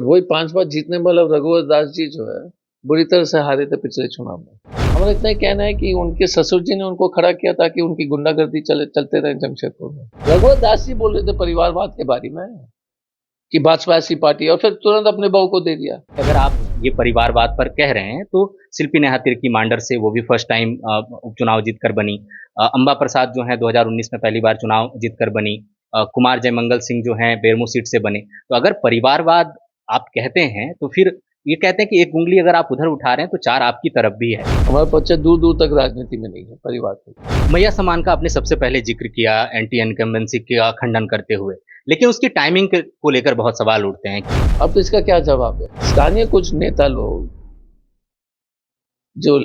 और वही 5 बार जीतने वाला रघुवर दास जी जो है, बुरी तरह से हारे थे पिछले चुनाव में। हमारा इतना ही कहना है कि उनके ससुर जी ने उनको खड़ा किया ताकि उनकी गुंडागर्दी चलते रहे जमशेदपुर में। रघुवर दास जी बोल रहे थे परिवारवाद के बारे में कि भाजपा ऐसी पार्टी है, और फिर तुरंत अपने बहू को दे दिया। अगर आप ये परिवारवाद पर कह रहे हैं तो शिल्पी नेहा तिर्की मांडर से वो भी फर्स्ट टाइम उपचुनाव जीतकर बनी। अंबा प्रसाद जो है 2019 में पहली बार चुनाव जीतकर बनी। कुमार जयमंगल सिंह जो हैं बेरमो सीट से बने। तो अगर परिवारवाद आप कहते हैं तो फिर ये कहते हैं कि एक उंगली अगर आप उधर उठा रहे हैं तो चार आपकी तरफ भी है। हमारे बच्चे दूर दूर तक राजनीति में नहीं है परिवार के। मैया समान का आपने सबसे पहले जिक्र किया एंटी इनकम्बेंसी का खंडन करते हुए, लेकिन उसकी टाइमिंग को लेकर बहुत सवाल उठते हैं। अब तो इसका क्या जवाब है? स्थानीय कुछ नेता लोग जो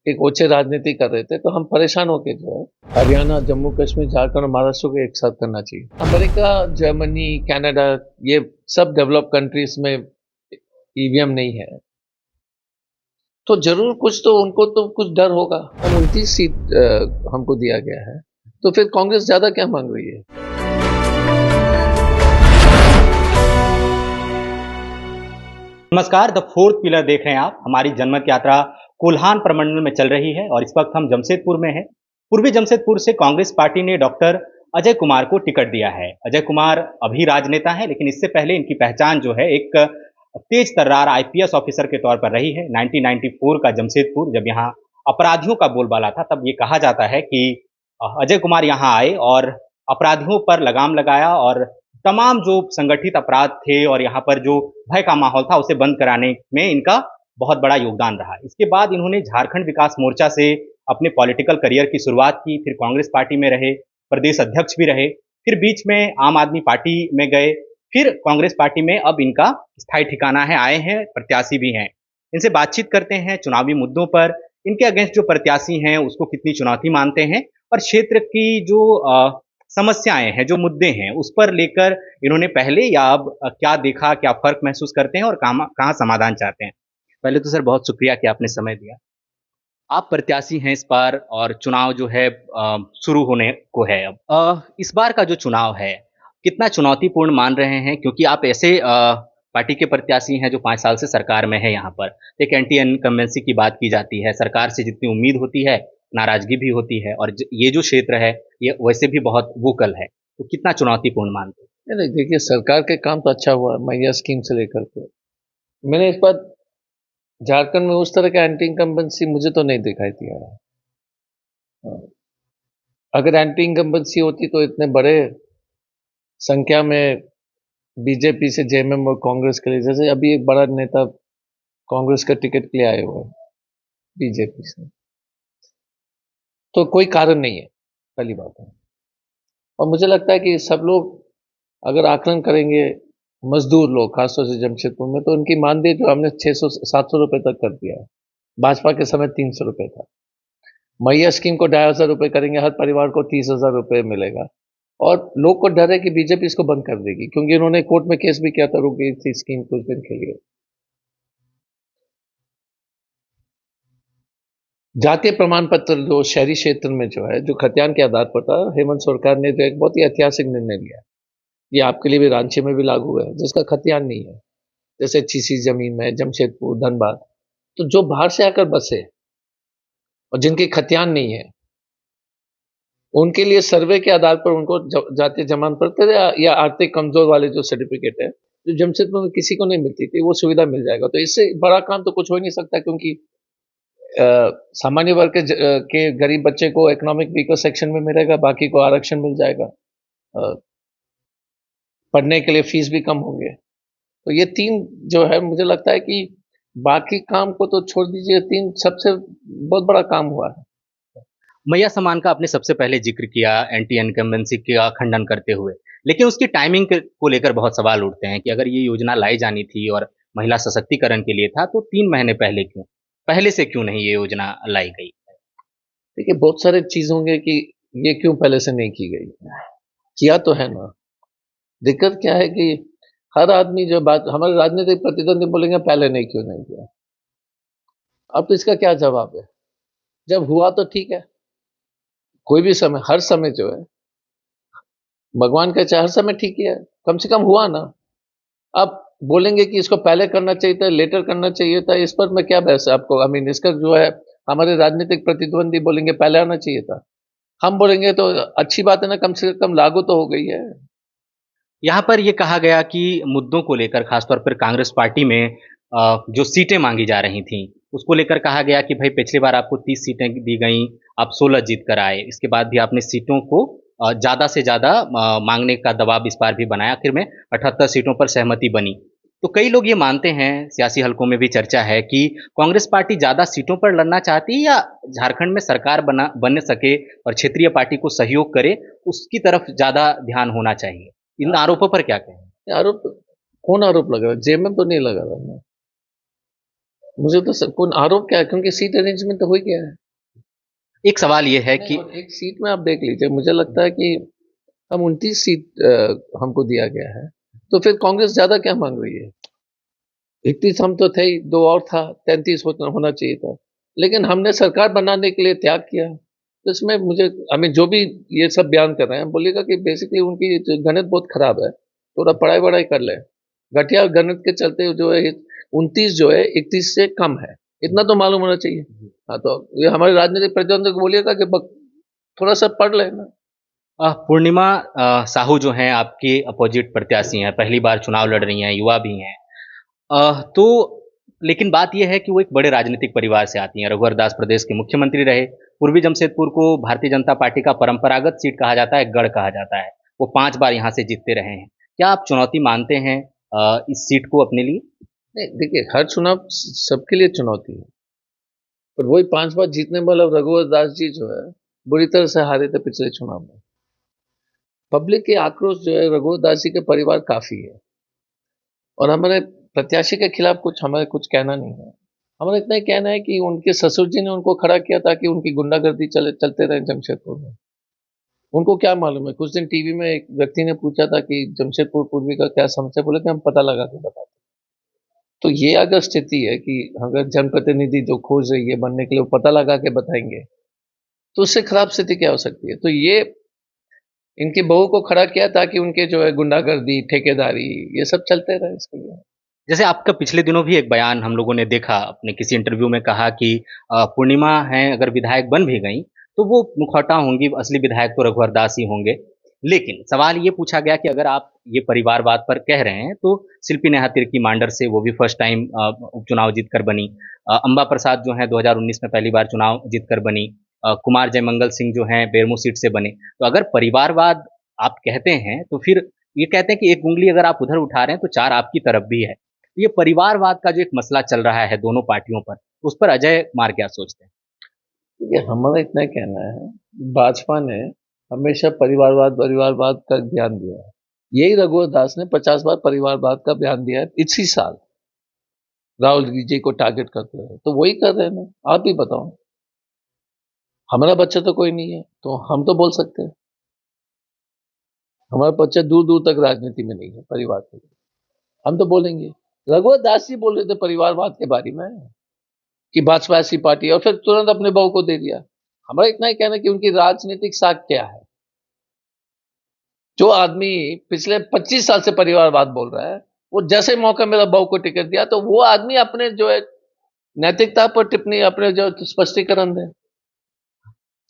एक ओछे राजनीति कर रहे थे, तो हम परेशान होके जो है हरियाणा, जम्मू कश्मीर, झारखंड और महाराष्ट्र को एक साथ करना चाहिए। अमेरिका, जर्मनी, कनाडा, ये सब डेवलप कंट्रीज में ईवीएम नहीं है, तो जरूर कुछ तो उनको तो कुछ डर होगा। हम 29 सीट हमको दिया गया है, तो फिर कांग्रेस ज्यादा क्या मांग रही है? नमस्कार, द फोर्थ पिलर देख रहे हैं आप। हमारी जनमत यात्रा कोल्हान प्रमंडल में चल रही है और इस वक्त हम जमशेदपुर में हैं। पूर्वी जमशेदपुर से कांग्रेस पार्टी ने डॉक्टर अजय कुमार को टिकट दिया है। अजय कुमार अभी राजनेता है, लेकिन इससे पहले इनकी पहचान जो है एक तेज तर्रार आईपीएस ऑफिसर के तौर पर रही है। 1994 का जमशेदपुर, जब यहाँ अपराधियों का बोलबाला था, तब ये कहा जाता है कि अजय कुमार यहाँ आए और अपराधियों पर लगाम लगाया और तमाम जो संगठित अपराध थे और यहाँ पर जो भय का माहौल था उसे बंद कराने में इनका बहुत बड़ा योगदान रहा। इसके बाद इन्होंने झारखंड विकास मोर्चा से अपने पॉलिटिकल करियर की शुरुआत की, फिर कांग्रेस पार्टी में रहे, प्रदेश अध्यक्ष भी रहे, फिर बीच में आम आदमी पार्टी में गए, फिर कांग्रेस पार्टी में अब इनका स्थायी ठिकाना है, आए हैं, प्रत्याशी भी हैं। इनसे बातचीत करते हैं चुनावी मुद्दों पर, इनके अगेंस्ट जो प्रत्याशी हैं उसको कितनी चुनौती मानते हैं और क्षेत्र की जो समस्याएं हैं, जो मुद्दे हैं, उस पर लेकर इन्होंने पहले या अब क्या देखा, क्या फर्क महसूस करते हैं और कहाँ समाधान चाहते हैं। पहले तो सर बहुत शुक्रिया कि आपने समय दिया। आप प्रत्याशी हैं इस बार और चुनाव जो है शुरू होने को है अब। इस बार का जो चुनाव है कितना चुनौतीपूर्ण मान रहे हैं, क्योंकि आप ऐसे पार्टी के प्रत्याशी हैं जो 5 साल से सरकार में है। यहाँ पर एक एंटी इनकम्बेंसी की बात की जाती है, सरकार से जितनी उम्मीद होती है नाराजगी भी होती है, और ये जो क्षेत्र है ये वैसे भी बहुत वोकल है, तो कितना चुनौतीपूर्ण मानते हैं? नहीं, देखिए सरकार के काम तो अच्छा हुआ, मैया स्कीम से लेकर के। मैंने इस बार झारखंड में उस तरह का एंटी इनकम्बेंसी मुझे तो नहीं दिखाई दिया है। अगर एंटी इनकम्बेंसी होती तो इतने बड़े संख्या में बीजेपी से जेएमएम और कांग्रेस के लिए, जैसे अभी एक बड़ा नेता कांग्रेस का टिकट के लिए आए हुए हैं बीजेपी से, तो कोई कारण नहीं है, पहली बात है। और मुझे लगता है कि सब लोग अगर आकलन करेंगे, मजदूर लोग खासतौर से जमशेदपुर में, तो उनकी मानदेय जो हमने 600-700 रुपए तक कर दिया है। भाजपा के समय 300 रुपए था। मैया स्कीम को 2,500 रुपए करेंगे, हर परिवार को 30,000 रुपए मिलेगा। और लोग को डर है कि बीजेपी इसको बंद कर देगी, क्योंकि इन्होंने कोर्ट में केस भी किया था, रुक गई थी स्कीम कुछ दिन के लिए। जातीय प्रमाण पत्र जो शहरी क्षेत्र में जो है, जो खतियान के आधार पर था, हेमंत सरकार ने जो एक बहुत ही ऐतिहासिक निर्णय लिया, ये आपके लिए भी, रांची में भी लागू है, जिसका खतियान नहीं है, जैसे चीसी जमीन में जमशेदपुर, धनबाद, तो जो बाहर से आकर बसे और जिनकी खतियान नहीं है, उनके लिए सर्वे के आधार पर उनको जातीय जमानत पत्र या आर्थिक कमजोर वाले जो सर्टिफिकेट है, जो जमशेदपुर में किसी को नहीं मिलती थी, वो सुविधा मिल जाएगा। तो इससे बड़ा काम तो कुछ हो ही नहीं सकता, क्योंकि सामान्य वर्ग के गरीब बच्चे को इकोनॉमिक वीकर सेक्शन में मिलेगा, बाकी को आरक्षण मिल जाएगा, पढ़ने के लिए फीस भी कम होंगे। तो ये 3 जो है, मुझे लगता है कि बाकी काम को तो छोड़ दीजिए, 3 सबसे बहुत बड़ा काम हुआ है। मैया समान का आपने सबसे पहले जिक्र किया एंटी इनकम्बेंसी का खंडन करते हुए, लेकिन उसकी टाइमिंग को लेकर बहुत सवाल उठते हैं कि अगर ये योजना लाई जानी थी और महिला सशक्तिकरण के लिए था, तो 3 महीने पहले क्यों, पहले से क्यों नहीं ये योजना लाई गई? देखिए, बहुत सारे चीज होंगे कि ये क्यों पहले से नहीं की गई, किया तो है ना। दिक्कत क्या है कि हर आदमी जो बात, हमारे राजनीतिक प्रतिद्वंदी बोलेंगे पहले नहीं, क्यों नहीं किया। अब तो इसका क्या जवाब है? जब हुआ तो ठीक है, कोई भी समय, हर समय जो है, भगवान का चाहे हर समय ठीक ही है, कम से कम हुआ ना। अब बोलेंगे कि इसको पहले करना चाहिए था, लेटर करना चाहिए था, इस पर मैं क्या बहस है आपको? आई मीन इसका जो है हमारे राजनीतिक प्रतिद्वंदी बोलेंगे पहले आना चाहिए था। हम बोलेंगे तो अच्छी बात है ना, कम से कम लागू तो हो गई है। यहाँ पर ये कहा गया कि मुद्दों को लेकर खासतौर पर कांग्रेस पार्टी में जो सीटें मांगी जा रही थीं, उसको लेकर कहा गया कि भाई पिछली बार आपको 30 सीटें दी गईं, आप 16 जीत कर आए। इसके बाद भी आपने सीटों को ज़्यादा से ज़्यादा मांगने का दबाव इस बार भी बनाया, आखिर में 78 सीटों पर सहमति बनी। तो कई लोग ये मानते हैं, सियासी हलकों में भी चर्चा है कि कांग्रेस पार्टी ज़्यादा सीटों पर लड़ना चाहती है या झारखंड में सरकार बन सके और क्षेत्रीय पार्टी को सहयोग करे, उसकी तरफ ज़्यादा ध्यान होना चाहिए। इन आरोपों पर क्या कहें? आरोप, कौन आरोप लगा रहा है? जेएमएम तो नहीं लगा रहा ना। मुझे तो कौन आरोप क्या है, क्योंकि सीट अरेंजमेंट तो हो ही गया है। एक सवाल ये है कि और एक सीट में आप देख लीजिए, मुझे लगता है कि हम 29 सीट हमको दिया गया है, तो फिर कांग्रेस ज्यादा क्या मांग रही है? 31 हम तो थे ही, दो और था, 33 होना चाहिए था। लेकिन हमने सरकार बनाने के लिए त्याग किया। तो इसमें मुझे हमें जो भी ये सब बयान कर रहे हैं, बोलिएगा कि बेसिकली उनकी जो गणित बहुत खराब है, थोड़ा पढ़ाई वढ़ाई कर ले। घटिया गणित के चलते जो है 29 जो है 31 से कम है, इतना तो मालूम होना चाहिए। हाँ, तो ये हमारे राजनीतिक प्रतिद्वंदी को बोलिएगा कि थोड़ा सा पढ़ लेना। पूर्णिमा साहू जो हैं आपके अपोजिट प्रत्याशी हैं, पहली बार चुनाव लड़ रही हैं, युवा भी हैं। तो लेकिन बात ये है कि वो एक बड़े राजनीतिक परिवार से आती हैं। रघुवर दास प्रदेश के मुख्यमंत्री रहे। पूर्वी जमशेदपुर को भारतीय जनता पार्टी का परंपरागत सीट कहा जाता है, गढ़ कहा जाता है। वो 5 बार यहाँ से जीतते रहे हैं। क्या आप चुनौती मानते हैं इस सीट को अपने लिए? नहीं, देखिए, हर चुनाव सबके लिए चुनौती है, पर वही 5 बार जीतने वाला रघुवर दास जी जो है बुरी तरह से हारे थे पिछले चुनाव में। पब्लिक के आक्रोश जो है रघुवर दास जी के परिवार काफी है, और हमारे प्रत्याशी के खिलाफ हमें कुछ कहना नहीं है। हमारा इतना ही कहना है कि उनके ससुर जी ने उनको खड़ा किया ताकि उनकी गुंडागर्दी चलते रहे जमशेदपुर में। उनको क्या मालूम है? कुछ दिन टीवी में एक व्यक्ति ने पूछा था कि जमशेदपुर पूर्वी का क्या समस्या, बोले कि हम पता लगा के बताते। तो ये अगर स्थिति है कि अगर जनप्रतिनिधि जो खोज रही है बनने के लिए वो पता लगा के बताएंगे, तो उससे खराब स्थिति क्या हो सकती है? तो ये इनकी बहू को खड़ा किया ताकि उनके जो है गुंडागर्दी, ठेकेदारी, ये सब चलते रहे इसके लिए। जैसे आपका पिछले दिनों भी एक बयान हम लोगों ने देखा, अपने किसी इंटरव्यू में कहा कि पूर्णिमा हैं अगर विधायक बन भी गईं, तो वो मुखौटा होंगी, असली विधायक तो रघुवर दास ही होंगे। लेकिन सवाल ये पूछा गया कि अगर आप ये परिवारवाद पर कह रहे हैं, तो शिल्पी नेहा तिर्की मांडर से वो भी फर्स्ट टाइम उपचुनाव जीतकर बनी। अंबा प्रसाद जो हैं 2019 में पहली बार चुनाव जीतकर बनी। कुमार जयमंगल सिंह जो हैं बेरमो सीट से बने। तो अगर परिवारवाद आप कहते हैं, तो फिर ये कहते हैं कि एक उँगली अगर आप उधर उठा रहे हैं, तो 4 आपकी तरफ भी है। ये परिवारवाद का जो एक मसला चल रहा है दोनों पार्टियों पर, उस पर अजय कुमार क्या सोचते हैं? ये हमारा इतना ही कहना है, भाजपा ने हमेशा परिवारवाद का बयान दिया है। यही रघुवर दास ने 50 बार परिवारवाद का बयान दिया है इसी साल, राहुल जी को टारगेट करते हुए। तो वही कर रहे हैं ना। आप भी बताओ, हमारा बच्चा तो कोई नहीं है, तो हम तो बोल सकते हैं। हमारा बच्चा दूर दूर तक राजनीति में नहीं है परिवार के लिए, हम तो बोलेंगे। रघुवर दास जी बोल रहे थे परिवारवाद के बारे में कि भाजपा ऐसी पार्टी है, और फिर तुरंत अपने बहू को दे दिया। हमारा इतना ही कहना है कि उनकी राजनीतिक साख क्या है। जो आदमी पिछले 25 साल से परिवारवाद बोल रहा है, वो जैसे मौका मिला बहू को टिकट दिया, तो वो आदमी अपने जो है नैतिकता पर टिप्पणी, अपने जो स्पष्टीकरण दे।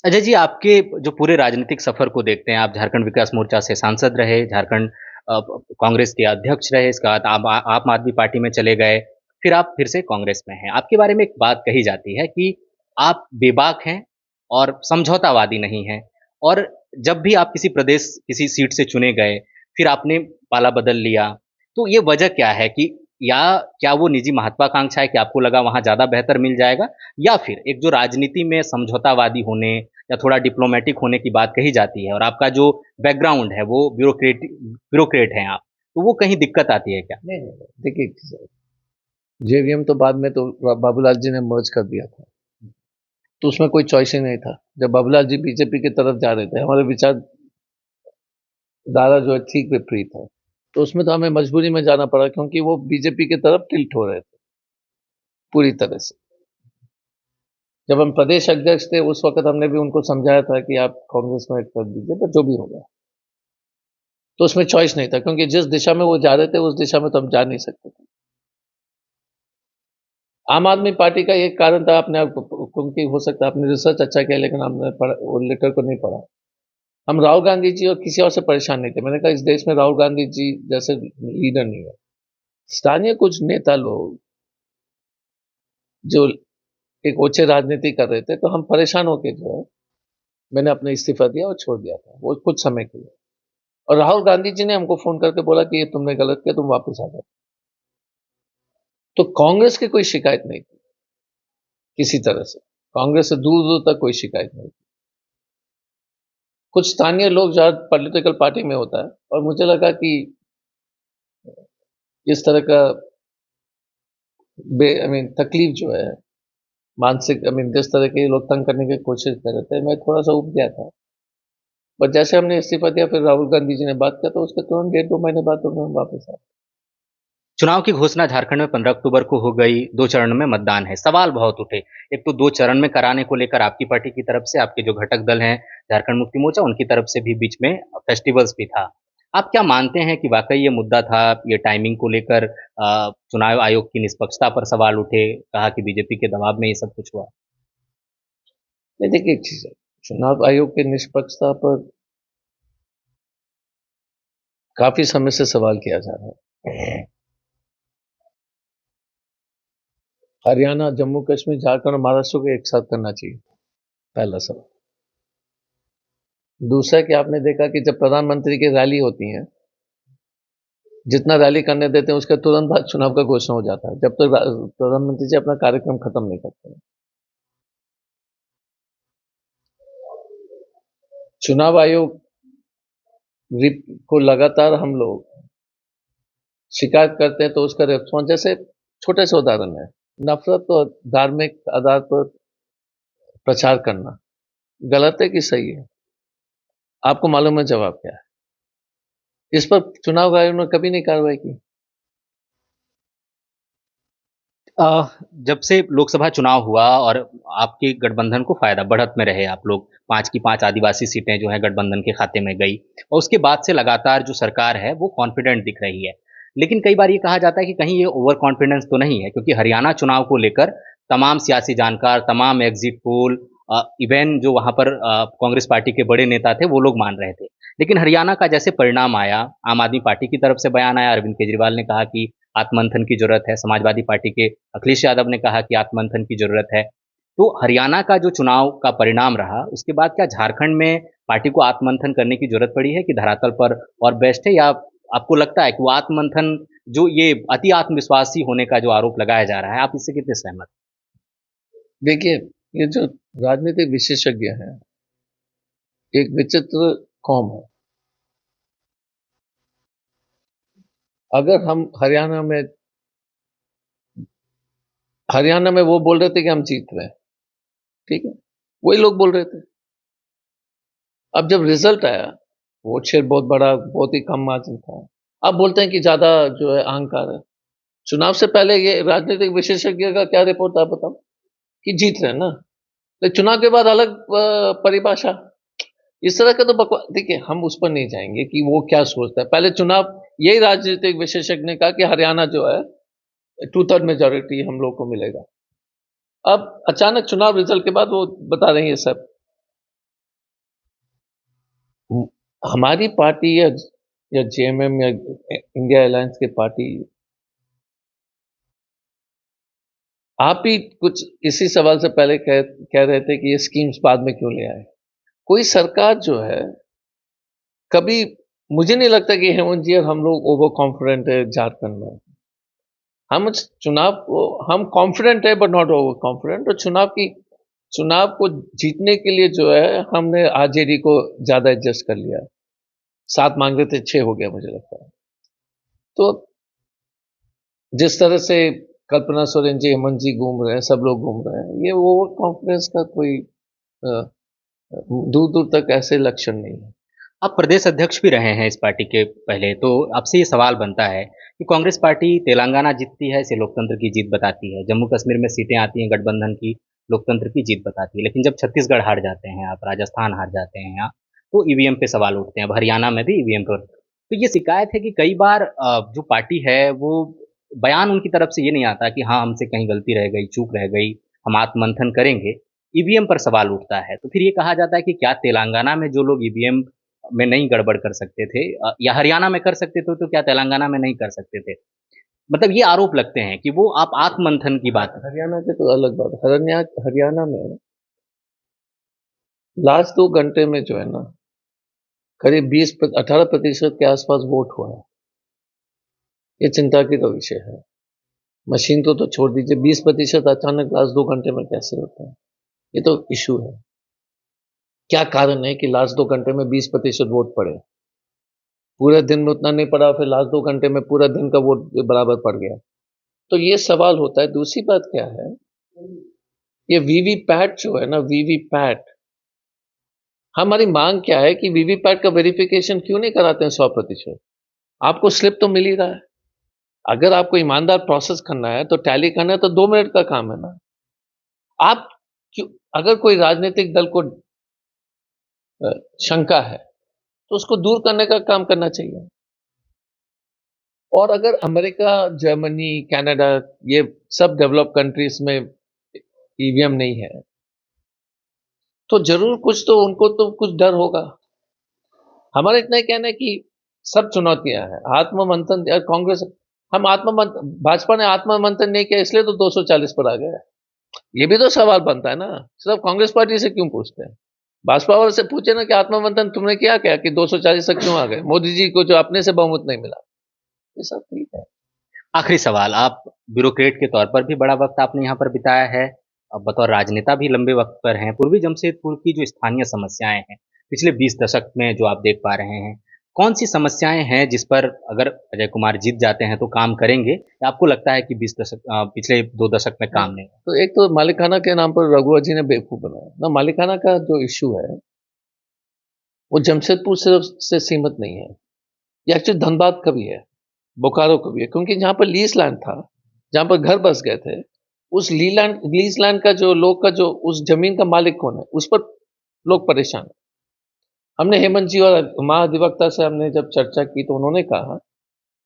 अजय जी, आपके जो पूरे राजनीतिक सफर को देखते हैं, आप झारखंड विकास मोर्चा से सांसद रहे, झारखंड कांग्रेस के अध्यक्ष रहे, इसके बाद आप आम आदमी पार्टी में चले गए, फिर आप फिर से कांग्रेस में हैं। आपके बारे में एक बात कही जाती है कि आप बेबाक हैं और समझौतावादी नहीं हैं, और जब भी आप किसी प्रदेश, किसी सीट से चुने गए, फिर आपने पाला बदल लिया। तो ये वजह क्या है कि या क्या वो निजी महत्वाकांक्षा है कि आपको लगा वहाँ ज़्यादा बेहतर मिल जाएगा, या फिर एक जो राजनीति में समझौतावादी होने या थोड़ा डिप्लोमेटिक होने की बात कही जाती है, और आपका जो बैकग्राउंड है वो ब्यूरोक्रेट हैं आप, तो वो कहीं दिक्कत आती है क्या? नहीं नहीं नहीं, देखिए, जेवीएम तो बाद में तो बाबूलाल जी ने मर्ज कर दिया था, तो उसमें कोई चॉइस ही नहीं था। जब बाबूलाल जी बीजेपी की तरफ जा रहे थे, हमारे विचारधारा जो है ठीक विपरीत है, तो उसमें तो हमें मजबूरी में जाना पड़ा, क्योंकि वो बीजेपी की तरफ टिल्ट हो रहे थे पूरी तरह से। जब हम प्रदेश अध्यक्ष थे उस वक्त हमने भी उनको समझाया था कि आप कांग्रेस में कर दीजिए, पर जो भी होगा। तो उसमें चॉइस नहीं था, क्योंकि जिस दिशा में वो जा रहे थे उस दिशा में तो हम जा नहीं सकते थे। आम आदमी पार्टी का एक कारण था, अपने आप को, क्योंकि हो सकता है आपने रिसर्च अच्छा किया लेकिन हमने वो लेटर को नहीं पढ़ा। हम राहुल गांधी जी और किसी और से परेशान नहीं थे। मैंने कहा इस देश में राहुल गांधी जी जैसे लीडर नहीं है। स्थानीय कुछ नेता लोग जो एक ओछे राजनीति कर रहे थे, तो हम परेशान होके जो है मैंने अपना इस्तीफा दिया और छोड़ दिया था वो कुछ समय के लिए। और राहुल गांधी जी ने हमको फोन करके बोला कि ये तुमने गलत किया, तुम वापस आ जाओ। तो कांग्रेस की कोई शिकायत नहीं थी किसी तरह से, कांग्रेस से दूर दूर तक कोई शिकायत नहीं थी। कुछ स्थानीय लोग जो पॉलिटिकल पार्टी में होता है, और मुझे लगा कि इस तरह का तकलीफ जो है, मानसिक जिस तरह के लोग तंग करने की कोशिश कर रहे थे, मैं थोड़ा सा उब गया था। बट जैसे हमने इस्तीफा दिया, फिर राहुल गांधी जी ने बात किया, तो उसके तुरंत 1.5 महीने बाद तो मैं वापस आया। चुनाव की घोषणा झारखंड में 15 अक्टूबर को हो गई, 2 चरण में मतदान है। सवाल बहुत उठे, एक तो 2 चरण में कराने को लेकर आपकी पार्टी की तरफ से, आपके जो घटक दल हैं, झारखंड मुक्ति मोर्चा, उनकी तरफ से भी बीच में फेस्टिवल्स भी था। आप क्या मानते हैं कि वाक़ई ये मुद्दा था, ये टाइमिंग को लेकर चुनाव आयोग की निष्पक्षता पर सवाल उठे, कहा कि बीजेपी के दबाव में ये सब कुछ हुआ? नहीं, देखिए एक चीज है, चुनाव आयोग की निष्पक्षता पर काफी समय से सवाल किया जा रहा है। हरियाणा, जम्मू कश्मीर, झारखंड और महाराष्ट्र को एक साथ करना चाहिए, पहला सवाल। दूसरा कि आपने देखा कि जब प्रधानमंत्री की रैली होती है, जितना रैली करने देते हैं उसके तुरंत बाद चुनाव का घोषणा हो जाता है, जब तक प्रधानमंत्री जी अपना कार्यक्रम खत्म नहीं करते हैं। चुनाव आयोग को लगातार हम लोग शिकायत करते हैं, तो उसका रिस्पॉन्स, जैसे छोटे से उदाहरण है, नफरत और धार्मिक आधार पर प्रचार करना गलत है कि सही है? आपको मालूम है जवाब क्या है? इस पर चुनाव आयोग ने कभी नहीं कार्रवाई की। अ, जब से लोकसभा चुनाव हुआ और आपके गठबंधन को फ़ायदा, बढ़त में रहे आप लोग, 5 की 5 आदिवासी सीटें जो हैं गठबंधन के खाते में गई और उसके बाद से लगातार जो सरकार है वो कॉन्फिडेंट दिख रही है। लेकिन कई बार ये कहा जाता है कि कहीं ये ओवर कॉन्फिडेंस तो नहीं है, क्योंकि हरियाणा चुनाव को लेकर तमाम सियासी जानकार, तमाम एग्ज़िट पोल इवन जो वहाँ पर कांग्रेस पार्टी के बड़े नेता थे वो लोग मान रहे थे। लेकिन हरियाणा का जैसे परिणाम आया, आम आदमी पार्टी की तरफ से बयान आया, अरविंद केजरीवाल ने कहा कि आत्ममंथन की ज़रूरत है, समाजवादी पार्टी के अखिलेश यादव ने कहा कि आत्ममंथन की ज़रूरत है। तो हरियाणा का जो चुनाव का परिणाम रहा, उसके बाद क्या झारखंड में पार्टी को आत्ममंथन करने की ज़रूरत पड़ी है कि धरातल पर और बेस्ट है, या आपको लगता है कि वो आत्ममंथन जो ये अति आत्मविश्वासी होने का जो आरोप लगाया जा रहा है, आप इससे कितने सहमत हैं? देखिए, ये जो राजनीतिक विशेषज्ञ हैं, एक विचित्र कौम है। अगर हम हरियाणा में वो बोल रहे थे कि हम जीत रहे हैं, ठीक है, वही लोग बोल रहे थे। अब जब रिजल्ट आया, वोट शेयर बहुत बड़ा, बहुत ही कम मार्जिन था। अब बोलते हैं कि ज्यादा जो है अहंकार है। चुनाव से पहले ये राजनीतिक विशेषज्ञ का क्या रिपोर्ट था बताओ? कि जीत रहे हैं ना। लेकिन चुनाव के बाद अलग परिभाषा। इस तरह का तो बकवास। देखिए, हम उस पर नहीं जाएंगे कि वो क्या सोचता है। पहले चुनाव, यही राजनीतिक विशेषज्ञ ने कहा कि हरियाणा जो है 2/3 मेजोरिटी हम लोग को मिलेगा। अब अचानक चुनाव रिजल्ट के बाद वो बता रहे हैं ये सब। हमारी पार्टी या जेएमएम या इंडिया अलायंस की पार्टी, आप ही कुछ इसी सवाल से पहले कह रहे थे कि ये स्कीम्स बाद में क्यों ले आए। कोई सरकार जो है, कभी, मुझे नहीं लगता कि हेमंत जी और हम लोग ओवर कॉन्फिडेंट है झारखंड में। हम चुनाव को, हम कॉन्फिडेंट है बट नॉट ओवर कॉन्फिडेंट। और चुनाव को जीतने के लिए जो है हमने आरजेडी को ज्यादा एडजस्ट कर लिया। 7 मांग रहे थे, 6 हो गया मुझे लगता है। तो जिस तरह से कल्पना सोरेन जी, हेमंत जी घूम रहे हैं, सब लोग घूम रहे हैं, ये ओवर कॉन्फिडेंस का कोई दूर दूर तक ऐसे लक्षण नहीं है। आप प्रदेश अध्यक्ष भी रहे हैं इस पार्टी के पहले, तो आपसे ये सवाल बनता है कि कांग्रेस पार्टी तेलंगाना जीतती है, इसे लोकतंत्र की जीत बताती है, जम्मू कश्मीर में सीटें आती हैं गठबंधन की, लोकतंत्र की जीत बताती है, लेकिन जब छत्तीसगढ़ हार जाते हैं आप, राजस्थान हार जाते हैं आप, तो ईवीएम पे सवाल उठते हैं। अब हरियाणा में भी ईवीएम पर तो ये शिकायत है कि कई बार जो पार्टी है वो बयान उनकी तरफ से ये नहीं आता कि हाँ, हमसे कहीं गलती रह गई, चूक रह गई, हम आत्ममंथन करेंगे। ईवीएम पर सवाल उठता है। तो फिर ये कहा जाता है कि क्या तेलंगाना में जो लोग ईवीएम में नहीं गड़बड़ कर सकते थे या हरियाणा में कर सकते थे, तो क्या तेलंगाना में नहीं कर सकते थे? मतलब ये आरोप लगते हैं कि वो आप आत्ममंथन की बात हरियाणा के तो अलग बात है। हरियाणा में लास्ट 2 घंटे में जो है ना, करीब 18% के आसपास वोट हुआ है। ये चिंता की तो विषय है। मशीन तो छोड़ दीजिए, 20% अचानक लास्ट 2 घंटे में कैसे होता है? ये तो इशू है। क्या कारण है कि लास्ट 2 घंटे में 20% वोट पड़े? पूरे दिन में उतना नहीं पड़ा, फिर लास्ट 2 घंटे में पूरा दिन का वोट बराबर पड़ गया। तो ये सवाल होता है। दूसरी बात क्या है, ये वीवीपैट जो है ना, वीवीपैट, हमारी मांग क्या है कि वीवीपैट का वेरिफिकेशन क्यों नहीं कराते हैं 100%? आपको स्लिप तो मिल ही रहा है। अगर आपको ईमानदार प्रोसेस करना है तो टैली करना है, तो 2 मिनट का काम है ना। आप क्यों, अगर कोई राजनीतिक दल को शंका है तो उसको दूर करने का काम करना चाहिए। और अगर अमेरिका, जर्मनी, कनाडा, ये सब डेवलप कंट्रीज में ईवीएम नहीं है, तो जरूर कुछ तो उनको तो कुछ डर होगा। हमारा इतना ही कहना है कि सब चुनौतियां हैं। आत्ममंथन कांग्रेस, हम आत्ममंथन, भाजपा ने आत्ममंथन नहीं किया इसलिए तो 240 पर आ गए। ये भी तो सवाल बनता है ना। सिर्फ कांग्रेस पार्टी से क्यों पूछते हैं? भाजपा वाले से पूछे ना कि आत्ममंथन तुमने किया क्या कि 240 तक क्यों आ गए? मोदी जी को जो अपने से बहुमत नहीं मिला। ये सब ठीक है। आखिरी सवाल, आप ब्यूरोक्रेट के तौर पर भी बड़ा वक़्त आपने यहाँ पर बिताया है, बतौर राजनेता भी लंबे वक़्त पर हैं। पूर्वी जमशेदपुर की जो स्थानीय समस्याएँ हैं, पिछले 20 दशक में जो आप देख पा रहे हैं, कौन-सी समस्याएँ हैं जिस पर अगर अजय कुमार जीत जाते हैं तो काम करेंगे या आपको लगता है कि पिछले 2 दशक में काम नहीं हुआ? तो एक तो मालिकाना के नाम पर रघुवर जी ने बेवकूफ बनाया ना। मालिकाना का जो इश्यू है वो जमशेदपुर सिर्फ से सीमित नहीं है। ये एक्चुअली धनबाद का भी है, बोकारो का भी है। क्योंकि जहां पर लीज लैंड था, जहां पर घर बस गए थे, उस लीज लैंड का जो लोग का जो उस जमीन का मालिक कौन है, उस पर लोग परेशान है। हमने हेमंत जी और महाधिवक्ता से हमने जब चर्चा की तो उन्होंने कहा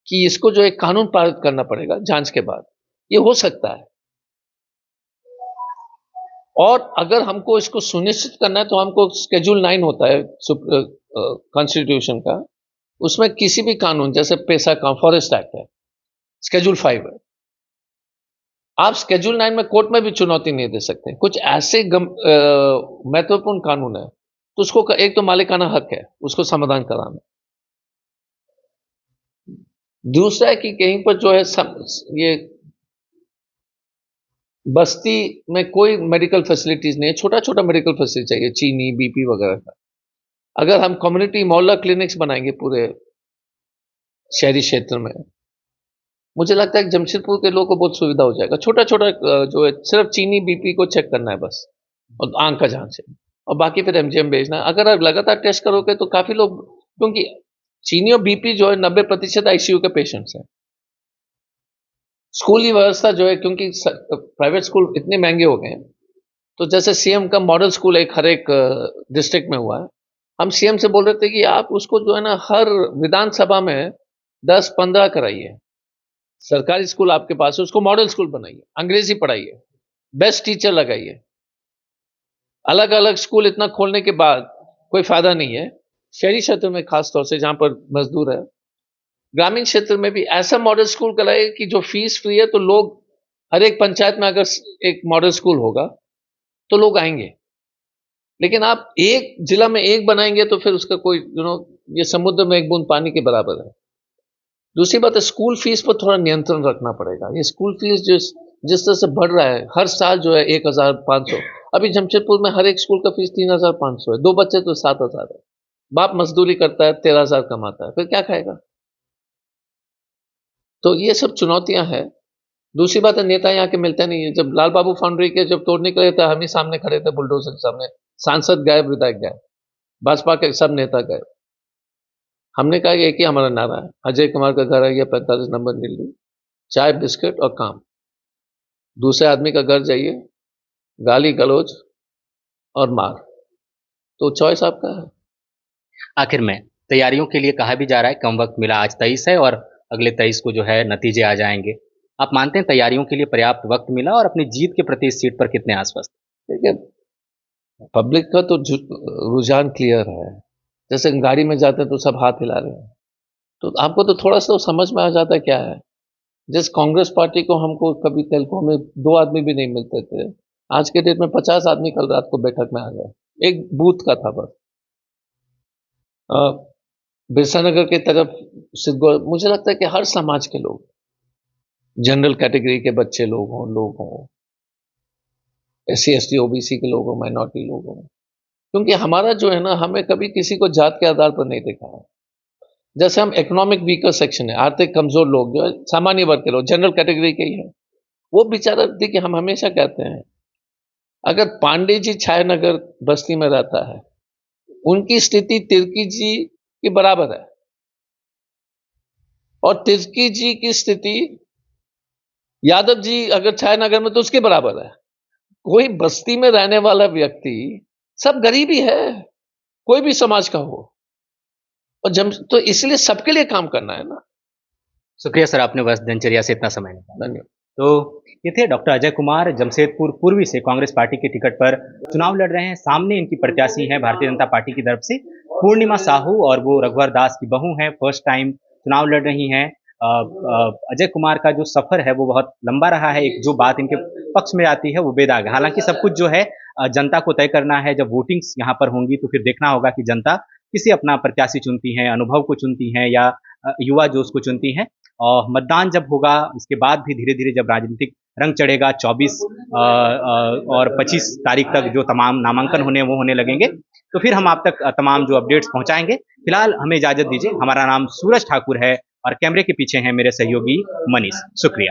कि इसको जो एक कानून पारित करना पड़ेगा जांच के बाद। ये हो सकता है। और अगर हमको इसको सुनिश्चित करना है तो हमको शेड्यूल 9 होता है कॉन्स्टिट्यूशन का, उसमें किसी भी कानून, जैसे पेशा का फॉरेस्ट एक्ट है, शेड्यूल 5 है, आप शेड्यूल 9 में कोर्ट में भी चुनौती नहीं दे सकते। कुछ ऐसे महत्वपूर्ण कानून है तो उसको एक तो मालिकाना हक है, उसको समाधान कराना। दूसरा है कि कहीं पर जो है ये बस्ती में कोई मेडिकल फैसिलिटीज नहीं है, छोटा छोटा मेडिकल फैसिलिटी चाहिए, चीनी, बीपी वगैरह का। अगर हम कम्युनिटी मोहल्ला क्लिनिक्स बनाएंगे पूरे शहरी क्षेत्र में, मुझे लगता है कि जमशेदपुर के लोगों को बहुत सुविधा हो जाएगा। छोटा छोटा जो है, सिर्फ चीनी, बीपी को चेक करना है बस, और आंख का जांच है, और बाकी फिर एमजीएम भेजना है। अगर आप लगातार टेस्ट करोगे तो काफी लोग, क्योंकि चीनी और बीपी जो है 90% आईसीयू के पेशेंट्स हैं। स्कूल की व्यवस्था जो है, क्योंकि प्राइवेट स्कूल इतने महंगे हो गए हैं, तो जैसे सीएम का मॉडल स्कूल एक हर एक डिस्ट्रिक्ट में हुआ है, हम सीएम से बोल रहे थे कि आप उसको जो है ना हर विधानसभा में 10-15 कराइए। सरकारी स्कूल आपके पास है, उसको मॉडल स्कूल बनाइए, अंग्रेजी पढ़ाइए, बेस्ट टीचर लगाइए। अलग अलग स्कूल इतना खोलने के बाद कोई फायदा नहीं है। शहरी क्षेत्र में खासतौर से जहां पर मजदूर है, ग्रामीण क्षेत्र में भी ऐसा मॉडल स्कूल कराइए कि जो फीस फ्री है, तो लोग, हर एक पंचायत में अगर एक मॉडल स्कूल होगा तो लोग आएंगे। लेकिन आप एक जिला में एक बनाएंगे तो फिर उसका कोई ये समुद्र में एक बूंद पानी के बराबर है। दूसरी बात है, स्कूल फीस पर थोड़ा नियंत्रण रखना पड़ेगा। ये स्कूल फीस जिस तरह से बढ़ रहा है, हर साल जो है 1500, अभी जमशेदपुर में हर एक स्कूल का फीस 3500 है, 2 बच्चे तो 7000 है। बाप मजदूरी करता है, 13,000 कमाता है, फिर क्या खाएगा? तो ये सब चुनौतियां हैं। दूसरी बात है, नेता यहाँ के मिलते नहीं है। जब लाल बाबू फाउंड्री के जब तोड़ने के लिए था, हम ही सामने खड़े थे बुलडोजर के सामने, सांसद गए, विधायक गए, भाजपा के सब नेता गए। हमने कहा कि एक ही हमारा नारा है, अजय कुमार का घर है, 45 नंबर दिल्ली, चाय बिस्किट और काम। दूसरे आदमी का घर जाइए, गाली गलौज और मार, तो चॉइस आपका है। आखिर में तैयारियों के लिए कहा भी जा रहा है कम वक्त मिला, आज 23 है और अगले 23 को जो है नतीजे आ जाएंगे। आप मानते हैं तैयारियों के लिए पर्याप्त वक्त मिला और अपनी जीत के प्रति इस सीट पर कितने आश्वस्त? देखिए, पब्लिक का तो रुझान क्लियर है। जैसे गाड़ी में जाते हैं तो सब हाथ हिला रहे हैं, तो आपको तो थोड़ा सा समझ में आ जाता है क्या है। जिस कांग्रेस पार्टी को हमको कभी तेलको में 2 आदमी भी नहीं मिलते थे, आज के डेट में 50 आदमी कल रात को बैठक में आ गए, एक बूथ का था बस। बिरसा नगर की तरफ सिद्धगौर, मुझे लगता है कि हर समाज के लोग, जनरल कैटेगरी के बच्चे लोग हों, एससी एसटी ओबीसी के लोग हों, माइनॉरिटी लोग हों, क्योंकि हमारा जो है ना, हमें कभी किसी को जात के आधार पर नहीं देखा है। जैसे हम इकोनॉमिक वीकर सेक्शन है, आर्थिक कमजोर लोग जो है, सामान्य वर्ग के लोग, जनरल कैटेगरी के ही है, वो बेचारा, देखिए हम हमेशा कहते हैं, अगर पांडे जी छायानगर बस्ती में रहता है, उनकी स्थिति तिर्की जी के बराबर है, और तिर्की जी की स्थिति यादव जी अगर छायानगर में, तो उसके बराबर है। कोई बस्ती में रहने वाला व्यक्ति, सब गरीब ही है, कोई भी समाज का हो, और जब तो इसलिए सबके लिए काम करना है ना। शुक्रिया सर, आपने बस दिनचर्या से इतना समय निकाला। धन्यवाद। तो ये थे डॉक्टर अजय कुमार, जमशेदपुर पूर्वी से कांग्रेस पार्टी के टिकट पर चुनाव लड़ रहे हैं। सामने इनकी प्रत्याशी हैं भारतीय जनता पार्टी की तरफ से पूर्णिमा साहू, और वो रघुवर दास की बहू हैं, फर्स्ट टाइम चुनाव लड़ रही हैं। अजय कुमार का जो सफर है वो बहुत लंबा रहा है। एक जो बात इनके पक्ष में आती है वो बेदाग है। हालांकि सब कुछ जो है जनता को तय करना है। जब वोटिंग्स यहाँ पर होंगी तो फिर देखना होगा कि जनता किसे अपना प्रत्याशी चुनती है, अनुभव को चुनती है या युवा जोश को चुनती है। और मतदान जब होगा इसके बाद भी धीरे धीरे जब राजनीतिक रंग चढ़ेगा, 24 और 25 तारीख तक जो तमाम नामांकन होने वो होने लगेंगे, तो फिर हम आप तक तमाम जो अपडेट्स पहुंचाएंगे। फिलहाल हमें इजाजत दीजिए। हमारा नाम सूरज ठाकुर है और कैमरे के पीछे हैं मेरे सहयोगी मनीष। शुक्रिया।